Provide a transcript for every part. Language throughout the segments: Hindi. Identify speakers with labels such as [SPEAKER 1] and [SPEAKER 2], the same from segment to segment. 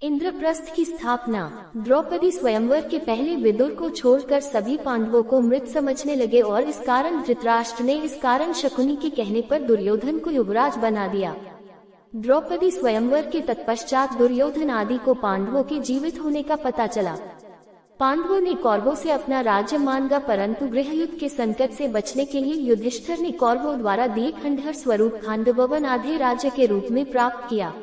[SPEAKER 1] इंद्रप्रस्थ की स्थापना। द्रौपदी स्वयंवर के पहले विदुर को छोड़कर सभी पांडवों को मृत समझने लगे और इस कारण धृतराष्ट्र ने इस कारण शकुनी के कहने पर दुर्योधन को युवराज बना दिया। द्रौपदी स्वयंवर के तत्पश्चात दुर्योधन आदि को पांडवों के जीवित होने का पता चला। पांडवों ने कौरवों से अपना राज्य मांगा, परंतु गृहयुद्ध के संकट से बचने के लिए युधिष्ठिर ने कौरवों द्वारा दिए खंडहर स्वरूप खांडववन आधे राज्य के रूप में प्राप्त किया।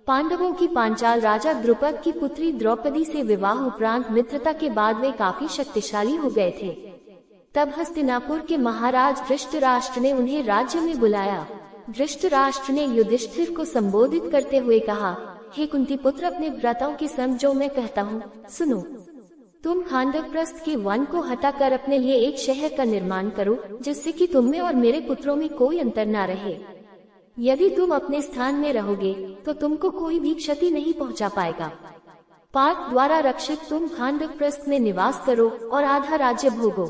[SPEAKER 1] पांडवों की पांचाल राजा द्रुपद की पुत्री द्रौपदी से विवाह उपरांत मित्रता के बाद वे काफी शक्तिशाली हो गए थे। तब हस्तिनापुर के महाराज धृतराष्ट्र ने उन्हें राज्य में बुलाया। धृतराष्ट्र ने युधिष्ठिर को संबोधित करते हुए कहा, हे कुंती पुत्र, अपने भ्राताओं के संग जो मैं कहता हूँ सुनो। तुम खांडवप्रस्थ के वन को हटाकर अपने लिए एक शहर का निर्माण करो, जिससे कि तुम में और मेरे पुत्रों में कोई अंतर न रहे। यदि तुम अपने स्थान में रहोगे तो तुमको कोई भी क्षति नहीं पहुंचा पाएगा। पार्थ द्वारा रक्षित तुम खांडवप्रस्थ में निवास करो और आधा राज्य भोगो।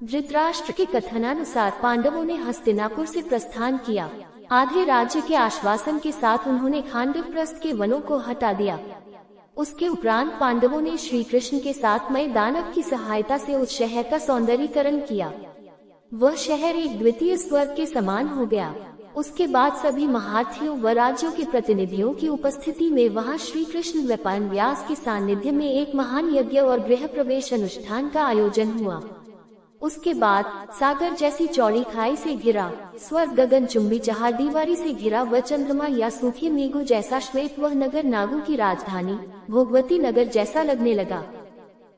[SPEAKER 1] धृतराष्ट्र के कथनानुसार पांडवों ने हस्तिनापुर से प्रस्थान किया। आधे राज्य के आश्वासन के साथ उन्होंने खांडवप्रस्थ के वनों को हटा दिया। उसके उपरांत पांडवों ने श्री कृष्ण के साथ मय दानव की सहायता से उस शहर का सौंदर्यीकरण किया। वह शहर एक द्वितीय स्वर्ग के समान हो गया। उसके बाद सभी महारथियों व राज्यों के प्रतिनिधियों की उपस्थिति में वहां श्री कृष्ण व्यापान व्यास के सानिध्य में एक महान यज्ञ और गृह प्रवेश अनुष्ठान का आयोजन हुआ। उसके बाद सागर जैसी चौड़ी खाई से घिरा, स्वर्ग गगन चुंबी चहार दीवारी से घिरा व चंद्रमा या सूखे मेघों जैसा श्वेत वह नगर नागों की राजधानी भोगवती नगर जैसा लगने लगा।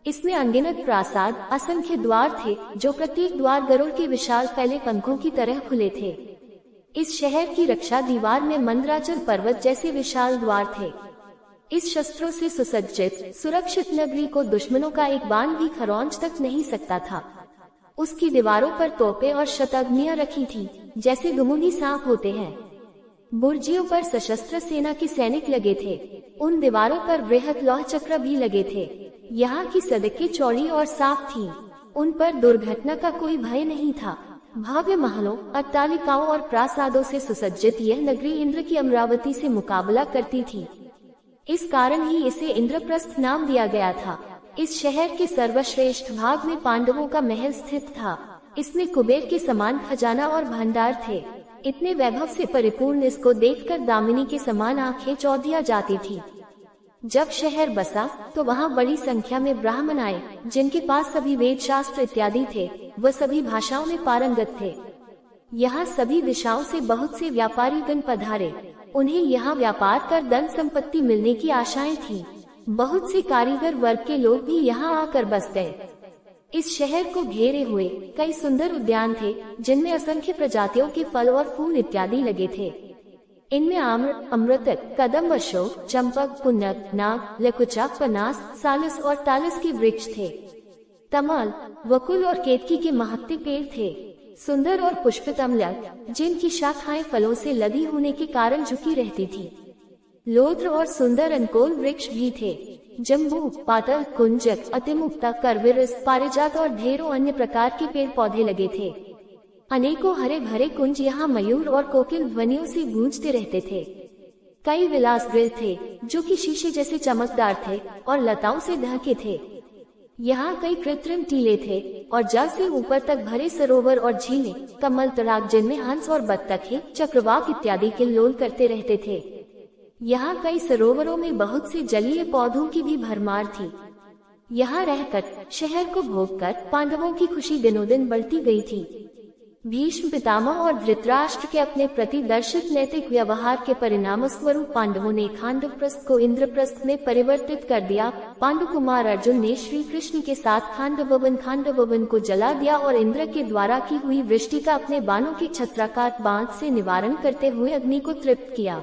[SPEAKER 1] इसमें अनगिनत प्रासाद, असंख्य द्वार थे, जो प्रत्येक द्वार गरुड़ के विशाल फैले पंखों की तरह खुले थे। इस शहर की रक्षा दीवार में मंदराचल पर्वत जैसे विशाल द्वार थे। इस शस्त्रों से सुसज्जित सुरक्षित नगरी को दुश्मनों का एक बाण भी खरौंच तक नहीं सकता था। उसकी दीवारों पर तोपें और शतघ्नियां रखी थी, जैसे दुमुनी सांप होते हैं। बुर्जियों पर सशस्त्र सेना के सैनिक लगे थे। उन दीवारों पर वृहत लौह चक्र भी लगे थे। यहाँ की सड़कें चौड़ी और साफ थीं। उन पर दुर्घटना का कोई भय नहीं था। भव्य महलों, अट्टालिकाओं और प्रासादों से सुसज्जित यह नगरी इंद्र की अमरावती से मुकाबला करती थी। इस कारण ही इसे इंद्रप्रस्थ नाम दिया गया था। इस शहर के सर्वश्रेष्ठ भाग में पांडवों का महल स्थित था। इसमें कुबेर के समान खजाना और भंडार थे। इतने वैभव से परिपूर्ण इसको देखकर दामिनी के समान आंखें चौंधिया जाती थी। जब शहर बसा तो वहाँ बड़ी संख्या में ब्राह्मण आए, जिनके पास सभी वेद शास्त्र इत्यादि थे। वह सभी भाषाओं में पारंगत थे। यहाँ सभी दिशाओं से बहुत से व्यापारी गण पधारे। उन्हें यहाँ व्यापार कर धन संपत्ति मिलने की आशाएं थी। बहुत से कारीगर वर्ग के लोग भी यहाँ आकर बस गए। इस शहर को घेरे हुए कई सुंदर उद्यान थे, जिनमें असंख्य प्रजातियों के फल और फूल इत्यादि लगे थे। इनमें आम्र, अमृतक, कदम, अशोक, चंपक, पुन्नक, नाग, लकुचा, पनास, सालस और तालस के वृक्ष थे। तमाल, वकुल और केतकी के महत्ते पेड़ थे। सुंदर और पुष्पित अमलक, जिनकी शाखाएं फलों से लदी होने के कारण झुकी रहती थी। लोद्र और सुंदर अनकोल वृक्ष भी थे। जम्बू, पातल, कुंजक, अतिमुक्ता, करविरस, पारिजात और ढेरों अन्य प्रकार के पेड़ पौधे लगे थे। अनेकों हरे भरे कुंज यहाँ मयूर और कोकिल ध्वनियों से गूंजते रहते थे। कई विलास गृह थे, जो कि शीशे जैसे चमकदार थे और लताओं से ढके थे। यहाँ कई कृत्रिम टीले थे और जल से ऊपर तक भरे सरोवर और झीलें, कमल तड़ाक, जिनमें हंस और बत्तखें, चक्रवाक इत्यादि किल्लोल करते रहते थे। यहाँ कई सरोवरों में बहुत से जलीय पौधों की भी भरमार थी। यहाँ रहकर शहर को भोगकर पांडवों की खुशी दिनों दिन बढ़ती गई थी। भीष्म पितामह और धृतराष्ट्र के अपने प्रति दर्शित नैतिक व्यवहार के परिणाम स्वरूप पांडवों ने खांडवप्रस्थ को इंद्रप्रस्थ में परिवर्तित कर दिया। पांडुकुमार अर्जुन ने श्री कृष्ण के साथ खांडववन को जला दिया और इंद्र के द्वारा की हुई वृष्टि का अपने बाणों के छत्राकार बांध से निवारण करते हुए अग्नि को तृप्त किया।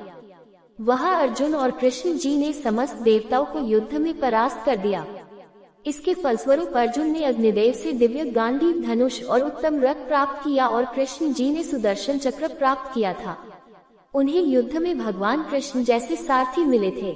[SPEAKER 1] वहां अर्जुन और कृष्ण जी ने समस्त देवताओं को युद्ध में परास्त कर दिया। इसके फलस्वरूप अर्जुन ने अग्निदेव से दिव्य गांडीव धनुष और उत्तम रथ प्राप्त किया और कृष्ण जी ने सुदर्शन चक्र प्राप्त किया था। उन्हें युद्ध में भगवान कृष्ण जैसे सारथी मिले थे।